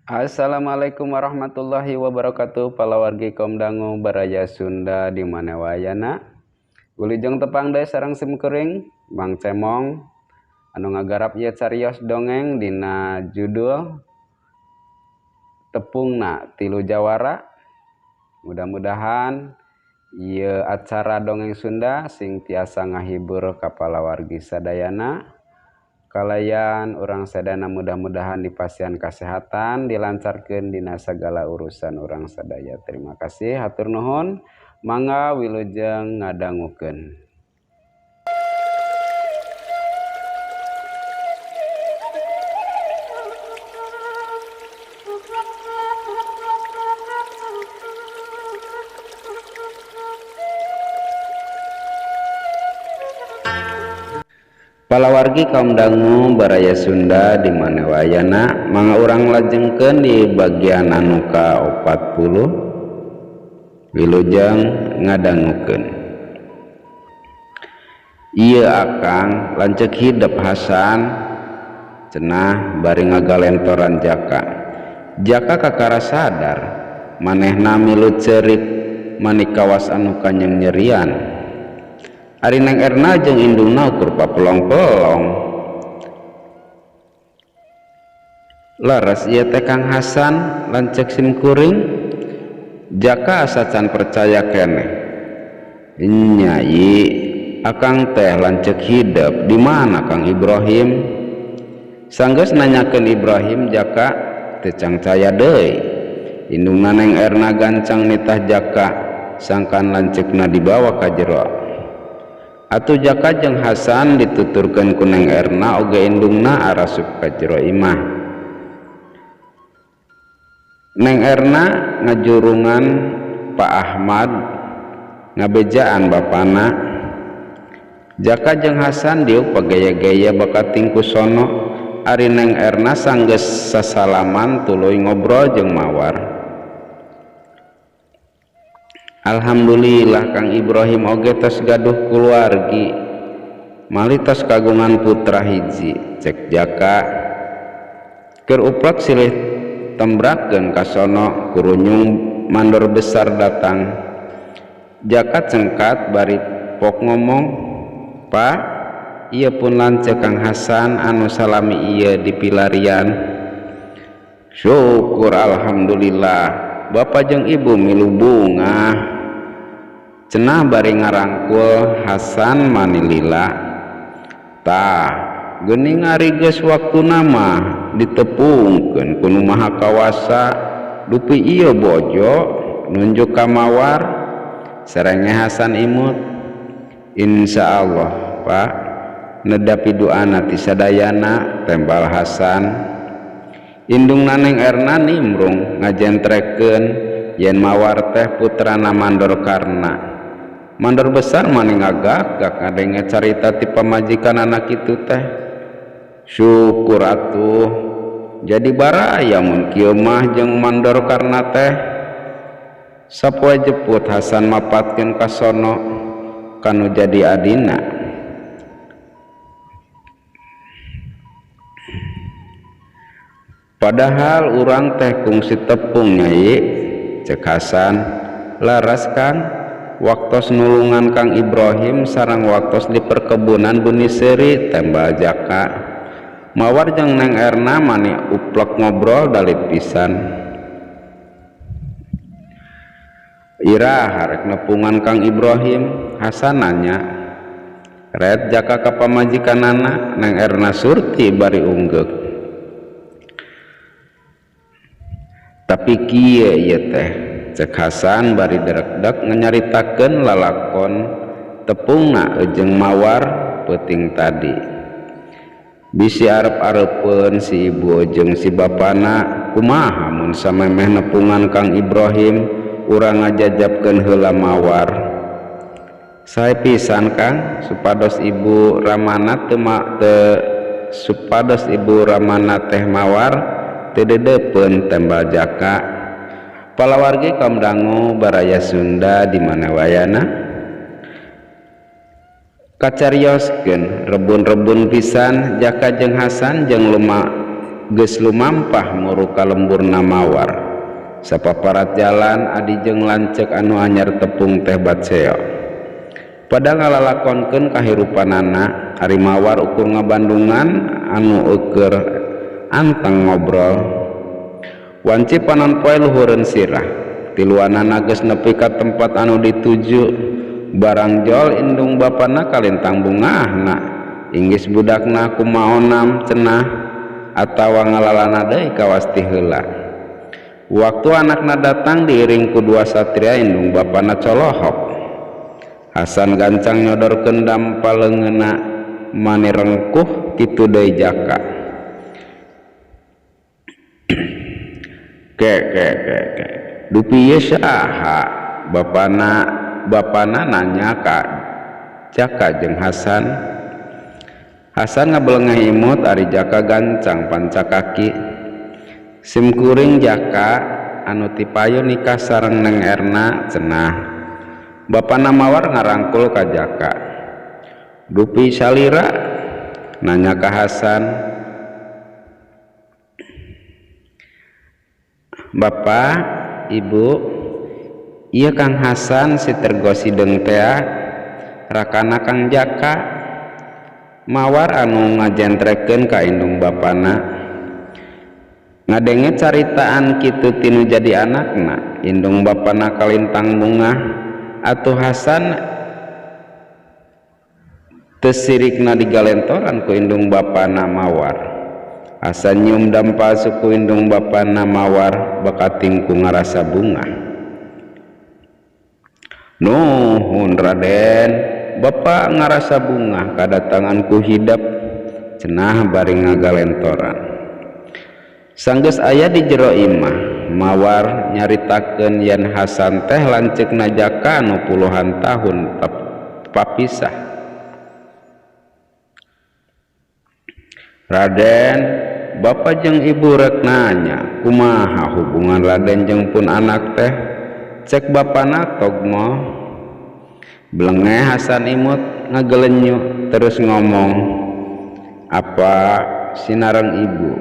Assalamualaikum warahmatullahi wabarakatuh. Palawargi kaum dangu baraya Sunda di mana wayana. Wilujeng tepang daya sarang simkuring Bang Cemong anu ngagarap ye carios dongeng dina judul tepungna tilu jawara. Mudah-mudahan ieu acara dongeng Sunda sing tiasa ngahibur ka palawargi sadayana. Kalayan orang sadana mudah-mudahan dipasihan kesehatan dilancarkan dina segala urusan orang sadaya. Terima kasih hatur nuhun. Mangga wilujeng ngadangukeun. Palawargi kaum dangu baraya Sunda di mana wayana mangga urang lajengkeun di bagian anu ka 40 wilujeng ngadangukeun. Ieu akang lanceuk hidep Hasan cenah bari ngagalentoran Jaka kakara sadar manehna milu ceurik manikawas anu kanyeng nyerian. Ari Neng Erna jeung indungna ukur papelong-pelong. Laras ieu teh Kang Hasan lanceuk simkuring. Jaka asa can percaya keneh. Nyai, akang teh lanceuk hidep di mana Kang Ibrahim? Sanggeus nanyakeun Ibrahim Jaka teu cangcaya deui. Indungna Neng Erna gancang nitah Jaka sangkan lanceukna dibawa ka jero. Atuh Jaka jeung Hasan dituturkeun ku Neng Erna oge indungna arasup ka jero imah. Neng Erna ngajurungan Pak Ahmad ngabejaan bapana. Jaka jeung Hasan diuk pagaya-gaya bakat tingku sono. Ari Neng Erna sanggeus sasalaman tuluy ngobrol jeung Mawar. Alhamdulillah Kang Ibrahim oge tos gaduh kulawargi malih tos kagungan putra hiji cek Jaka. Keur uplak silih tembrakeun ka sono kurunyung mandor besar datang. Jaka cengkat bari pok ngomong, "Pak, ieu pun lanceuk Kang Hasan anu salami ieu dipilarian." Syukur alhamdulillah. Bapak jeung Ibu milu bunga. Cenah bari ngarangkul Hasan manilila. Tah, geuning ari geus waktuna mah ditepungkeun ku Nu Maha Kawasa dupi ieu bojo nunjuk ka Mawar. Sarenge Hasan imut. Insyaallah, Pak. Nedapi doana ti sadayana tembal Hasan. Indungna Neng Erna nimrung ngajentrekeun yen Mawar teh putrana Mandor Karna. Mandor besar mani ngagak ngadenge carita ti pamajikan anak itu teh. Syukur atuh jadi baraya mun kieu mah jeung Mandor Karna teh. Sapoe jeput Hasan mapatkeun ka sono kanu jadi adina. Padahal urang teh kungsi tepung Nyai, cek Hasan. Laras Kang, waktos nulungan Kang Ibrahim sareng waktos di perkebunan Buni Seri tembal Jaka. Mawar jeung Neng Erna mani uplek ngobrol dalit pisan. Ira harek nepungan Kang Ibrahim. Hasan nanya, "Red Jaka ka pamajikanana?" Neng Erna surti bari unggek. Tapi kieu ieu teh cek Hasan bari derek-dek nganyaritakeun lalakon tepungna jeung Mawar peuting tadi. Bisi arep-arepeun si ibu jeung si bapana kumaha mun samemeh nepungan Kang Ibrahim urang ngajajabkeun heula Mawar. Sae pisan Kang supados ibu Ramana supados ibu Ramana teh Mawar tededepeun tembal Jaka. Palawargi kaum dangu baraya Sunda di mana wayana kacarioskeun rebun-rebun pisan Jaka jeung Hasan jeung geus lumampah muruka lemburna mawar sapaparat jalan adi jeung lanceuk anu anyar tepung teh batseo pada ngalalakonkeun kahirupanana ari mawar ukur ngabandungan anu eukeur anteng ngobrol wanci panon poe luhureun sirah tiluanana geus nepi ka tempat anu dituju barang jol indung bapana kalintang bungahna inggis budakna kumaonam cenah atawa ngalalana deui kawasti heula waktu anakna datang diiring ku dua satria indung bapana colohok Hasan gancang nyodorkeun dampaleungeunna mani rengkuh kitu deui jaka ke dupi ieu saha bapana nanya ka jaka jeung Hasan ngabelengah imut ari jaka gancang panca kaki simkuring jaka anu ti payu nikah sareng Neng Erna cenah bapana mawar ngarangkul ka jaka dupi salira nanya ka Hasan Bapak Ibu ieu Kang Hasan si tergosi deung teh rakana Kang Jaka mawar anu ngajentrekeun ka indung bapana ngadenge caritaan kitu tinu jadi anakna indung bapana kalintang bunga atuh Hasan teu sirikna digalentoran ku indung bapana mawar Hasan nyium dampal suku indung bapana mawar bakating ku ngarasa bunga nuhun Raden Bapak ngarasa bunga kadatangan ku hidap cenah bari ngagalentoran sanggeus aya di jero imah mawar nyaritakeun yen Hasan teh lanceukna jaka anu puluhan tahun papisah Raden Bapak jeung Ibu rek nanya kumaha hubungan Raden jeung pun anak teh cek bapana togmo belenge Hasan imut ngagelenyu terus ngomong apa sinareng Ibu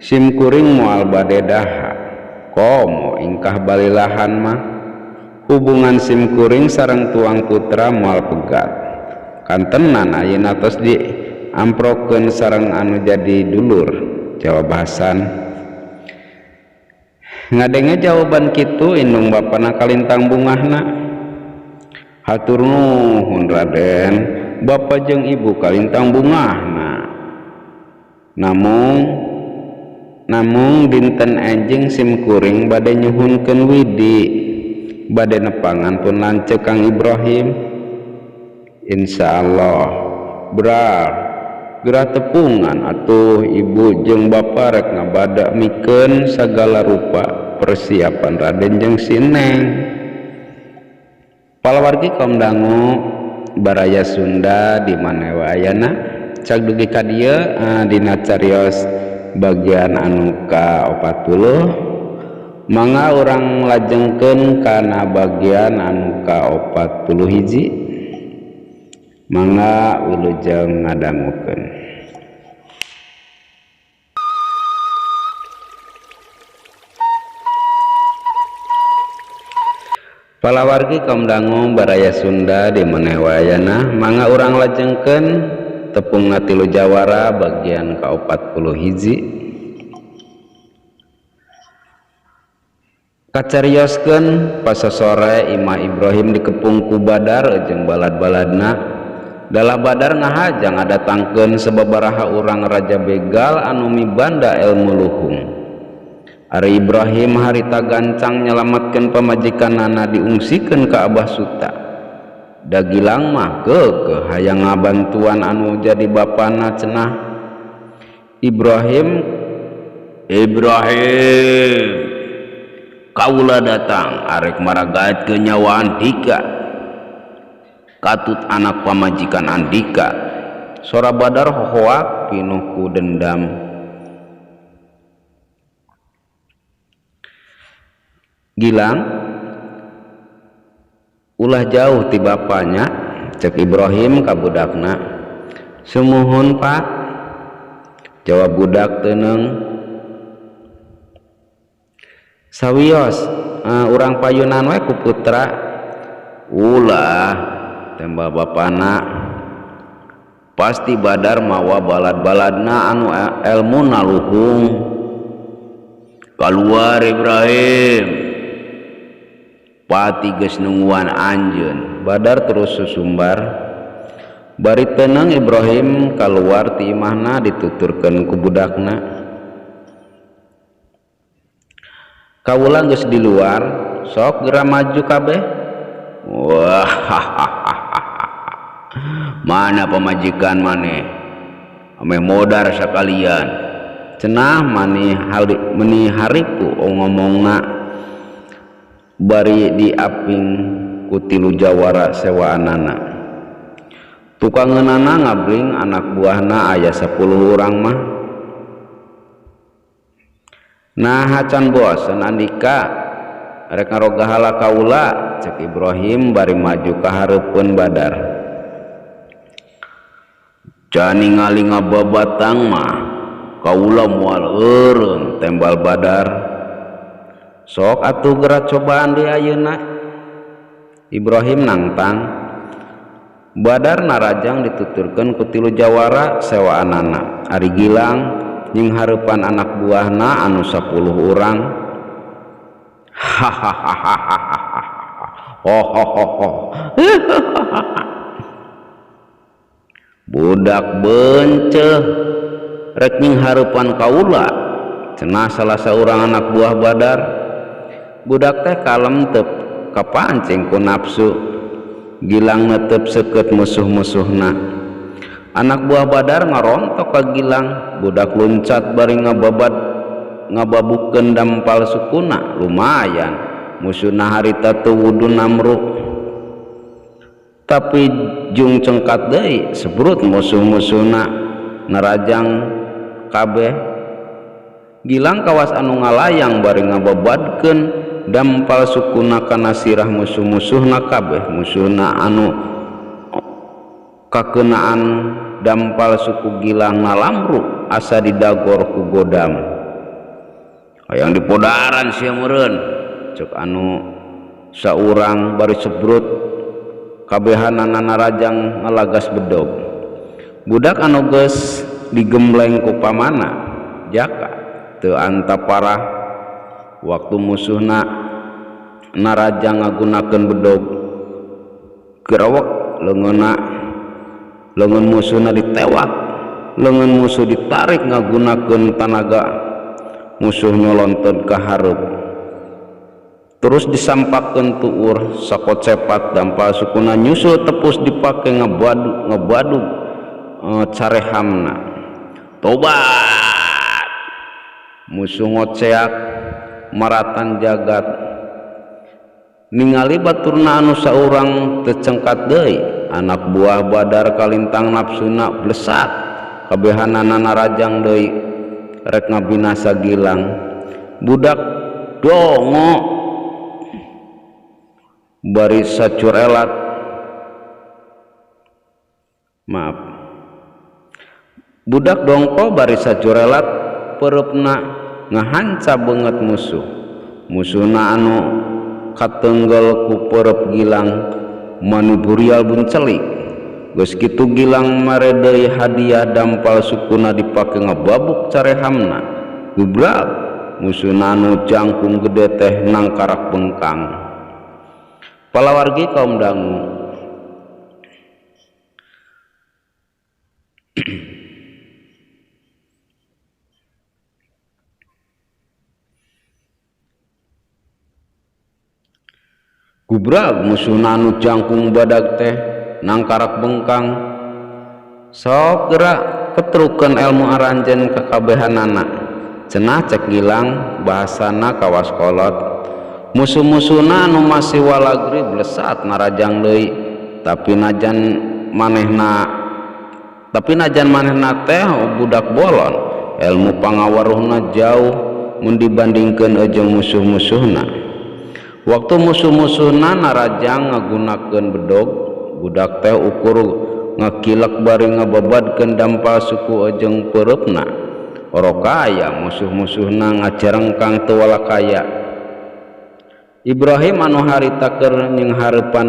simkuring moal bade daha komo ingkah balilahan mah hubungan simkuring sareng tuang putra moal pegat kantenan ayeuna tos di amprokeun sareng anu jadi dulur jawab Hasan ngadenge jawaban kitu indung bapana kalintang bungahna hatur nuhun Raden Bapak jeung Ibu kalintang bungahna namung dinten enjing simkuring bade nyuhunkeun widi bade nepangan pun lanceuk Kang Ibrahim insyaallah beral gerah tepungan atuh Ibu jeung Bapak rek ngabada mikeun sagala rupa persiapan Raden jeung si Neng palawargi kaum dangu baraya Sunda di mana wayana cak dugi ka dieu dina carios bagian anu ka 40 mangga urang lajengkeun kana bagian anu ka 40 hiji mangga wilujeng ngadangukeun palawargi kaum dangu baraya Sunda di maneh wayana mangga urang lajengkeun tepung ngatilu jawara bagian ka 40 hiji kacarioskeun pasasore Imah Ibrahim dikepung ku Badar jeung balad-baladna dalah Badar ngahajang datangkeun sababaraha urang raja begal anu mibanda ilmu luhung Ari Ibrahim harita gancang nyelamatkeun pamajikanana diungsikeun ka Abah Suta da gilang mah keukeuh hayang ngabantuan anu jadi bapana cenah Ibrahim kaula datang arek maragaetkeun nyawa Andika katut anak pamajikan Andika sora Badar hohoak pinuh ku dendam gilang ulah jauh ti bapanya cek Ibrahim ka budakna sumuhun Pak Jawab budak teneng, sawios urang payunan we ku putra. Ulah tembal bapana, pasti Badar mawa balad-baladna anu ilmu naluhung. Keluar Ibrahim, pati geus nungguan anjeun. Badar terus susumbar. Bari tenang Ibrahim keluar ti imahna dituturkeun ku budakna. Kaula geus di luar, sok geura maju kabeh. Wah, mana pemajikan maneh? Ame modar sakalian. Cenah maneh meni haripu ngomongna. Bari diaping ku tilu jawara sewaanana. Tukangeunana ngabring anak buahna aya 10 urang mah. Nah hacan bosen Andika rek ngaroga hala kaula, cek Ibrahim bari maju ka hareupeun Badar. Can ningali ngababatang mah kaula moal eureun tembal Badar. Sok atuh geura cobaan deui ayeuna. Ibrahim nangtang. Badar narajang dituturkeun ku tilu jawara sewaanana. Ari Gilang jeung hareupan anak buahna anu 10 urang. Budak benceh rek nying hareupan kaula, cenah salah saurang anak buah Badar. Budak teh kalem teu kapancing ku nafsu. Gilang netep seukeut musuh-musuhna. Anak buah Badar ngarontok ka Gilang. Budak luncat bari ngababukeun dampal sukuna. Lumayan musuhna harita teu wudu Namru. Tapi jung cengkat deui sebrut musuh-musuhna narajang kabeh. Gilang kawas anu ngalayang bari ngababadkeun dampal sukuna kana sirah musuh-musuhna kabeh. Musuhna anu kakeunaan dampal suku Gilang na Lamru asa didagor ku godam. Hayang dipodaran sia meureun, cek anu saurang bari sebrut kabehanana narajang ngalagas bedog. Budak anu geus digembleng ku pamana Jaka teu antap parah. Waktu musuhna narajang ngagunakeun bedog gerawek leungeun musuhna ditewak, leungeun musuh ditarik ngagunakeun tanaga, musuh nyolonteun ka hareup terus disampakeun tuur sakocepat dampal sukuna nyusul tepus dipake ngebadu carehamna. Tobat, musuh ngoceak maratan jagat. Ningali baturna anu saurang teu cengkat deui. Anak buah Badar kalintang nafsuna blesat kabehanana narajang deui rek ngabinasa Gilang. Budak dongo bari sacurelat, maaf, budak dongko bari sacurelat pereupna ngahanca banget musuhna anu katenggel ku perep Gilang manu burial buncelik. Geus kitu Gilang mare deui hadiah dampal sukuna dipake ngababuk carehamna. Gubrak musuhna anu jangkung gede teh nangkarak bengkang. Palawargi kaum dangu, gubrag musuhna anu jangkung badag teh nangkarak bengkang. Sok geura ketrukeun ilmu aranjeun kakabehanana. Cenah cek Gilang bahasana kawas kolot. Musuh-musuhna anu masih walagri blesat narajang deui, tapi najan manehna teh budak bolon, ilmu pangawaruhna jauh mun dibandingkeun jeung musuh-musuhna. Waktu musuh-musuhna narajang ngagunakeun bedog, budak teh ukur ngakilak bari ngababadkeun dampal suku jeung pereupna. orokaya musuh-musuhna ngajarengkang teu walakaya. Ibrahim anu harita keur nyeng hareupan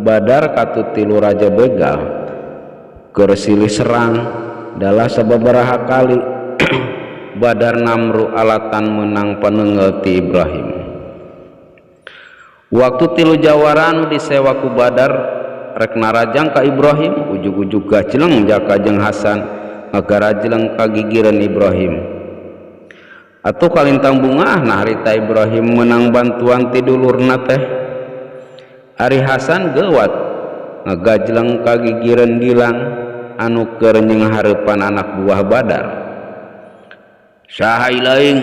Badar katu tilu raja begal keur silih serang dalah sababaraha kali Badar Namru alatan menang paneungeul ti Ibrahim. Waktu tilu jawara anu disewa ku Badar rek narajang ka Ibrahim ujug-ujug gajleng jaka jeung Hasan ngagarajleng ka gigireun Ibrahim. Atuh kalintang bungah nah harita Ibrahim menang bantuan ti dulurna teh. Ari Hasan geuwat ngagajleng ka gigireun Gilang anu keur nyeng hareupan anak buah Badar. Saha ilaing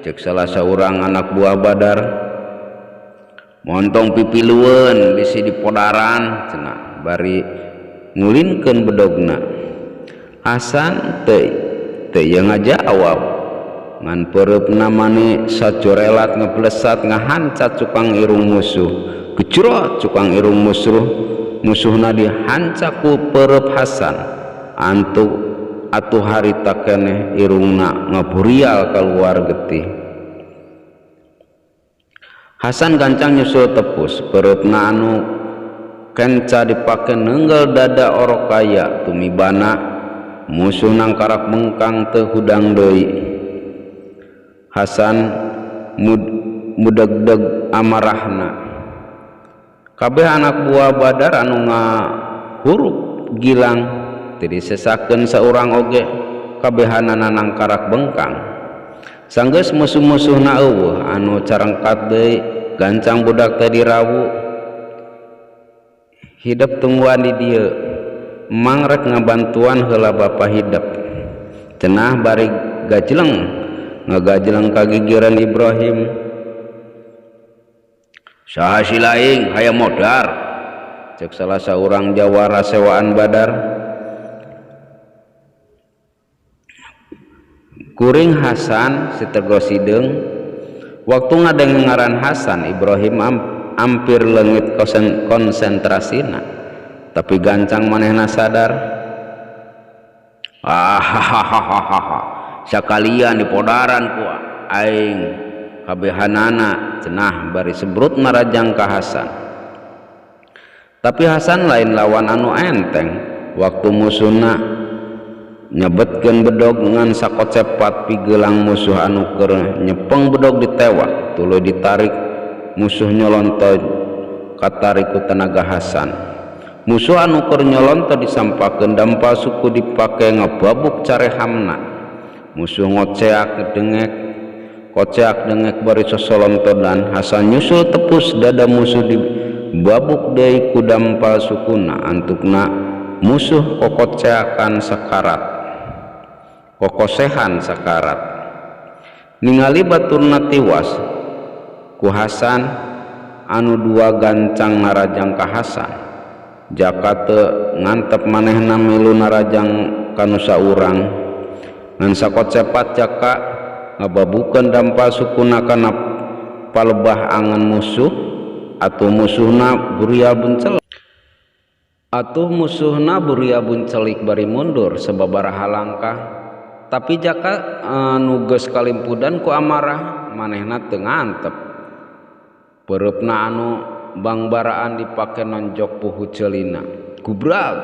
cek salah saurang anak buah Badar. Montong pipilueun bisi dipodaran cenah bari ngulinkeun bedogna. Hasan teu ngajawab. Ngan peureupna mani sacorelat ngeblesat ngahancat cukang irung musuh. Gejrot cukang irung musuhna dihancak ku peureub Hasan. Atuh harita keneh irungna ngaburial kaluar getih. Hasan gancang nyusul tepus peureupna anu kenca dipake neunggel dada orokaya tumibana musuh nangkarak mengkang teu hudang deui. Hasan mudeg-deg amarahna. Kabeh anak buah Badar anu ngahuruk Gilang teu disesakeun saurang oge kabehanana nangkarak bengkang. Sanggeus musuh-musuhna eueuh anu carengkat deui gancang budak teh dirawu hidup tungguan di dieu emang rek ngabantuan heula bapa hidup cenah bari gajleng ngagajleng ka gigireun Ibrahim. Saha silaing hayang modar cek salah saurang jawara sewaan Badar. Kuring Hasan sitego sideung waktu ngadengaran Hasan Ibrahim ampir leungit konsentrasina tapi gancang manehna sadar. Sakalian dipodaran ku aing kabehanana cenah bari sebrut narajang ka Hasan. Tapi Hasan lain lawan anu enteng. Waktu musuhna nyebetkeun bedog ngan sakocepat pigeulang musuh anu keur nyepeng bedog ditewak tuluy ditarik musuh nyolonto katarik ku tenaga Hasan. Musuh anu keur nyolonto disampakeun dampal suku dipake ngababuk carehamna. Musuh ngoceak dengek bari sosolontodan. Hasan nyusul tepus dada musuh dibabuk deui ku dampal sukuna antukna musuh kokosehan sakarat ningali baturna tiwas ku Hasan anu dua gancang narajang ka Hasan jaka teu ngantep manehna milu narajang kanu saurang ngan sakocepat jaka ngababukeun dampal sukuna kana palebah angan musuh atuh musuhna buria buncelik bari mundur sababaraha langkah. Tapi jaka anu geus kalimpudan ku amarah manehna teu ngantep. Peureupna anu bangbaraan dipake nonjok puhu ceulina gubrag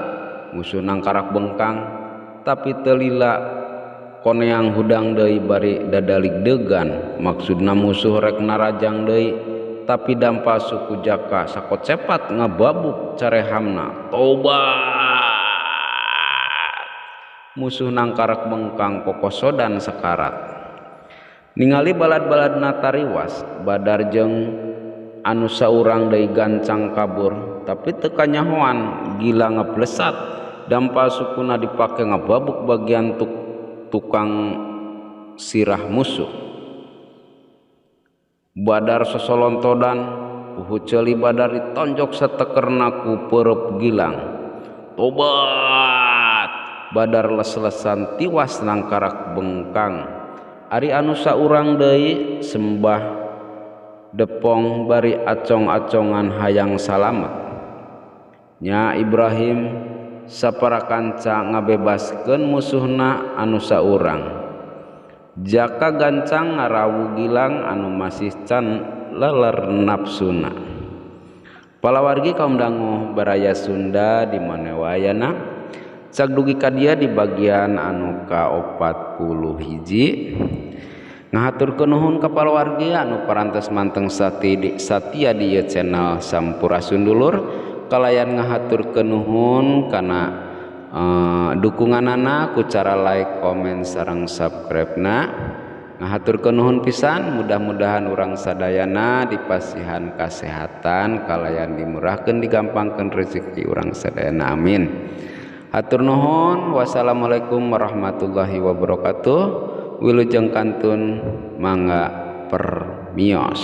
musuh nangkarak bengkang tapi teu lila koneang hudang deui bari dadalig degan. Maksudna musuh rek narajang deui tapi dampal suku jaka sakocepat ngababuk carehamna. Tobat musuh nangkarak bengkang kokosodan sakarat. Ningali balad-baladna tariwas Badar jeung anu saurang deui gancang kabur tapi teu kanyahoan Gilang ngablesat dampal sukuna dipake ngababuk bagian tukang sirah musuh. Badar sosolontodan puhu ceuli Badar ditonjok satekerna ku peureub Gilang. Tobat Badar les-lesan tiwas nangkarak bengkang. Ari anu saurang deui sembah depong bari acong-acongan hayang salamet. Nya Ibrahim saparakanca ngabebaskeun musuhna anu saurang. jaka gancang ngarawu gilang anu masih can leler nafsuna. Palawargi kaum dangu baraya Sunda di manewayana cak dugi ka dia di bagian anu ka-40 hiji ngahaturkeun nuhun ka palawargi anu parantos manteng satia di channel Sampurasun Dulur kalayan ngahaturkeun nuhun kana dukunganana ku cara like, komen sareng subscribe-na. Ngahaturkeun nuhun pisan, mudah-mudahan urang sadayana dipasihan kasehatan kalayan dimurahkeun digampangkeun rezeki urang sadayana amin. Hatur nuhun. Wassalamualaikum warahmatullahi wabarakatuh. Wilujeng kantun mangga permios.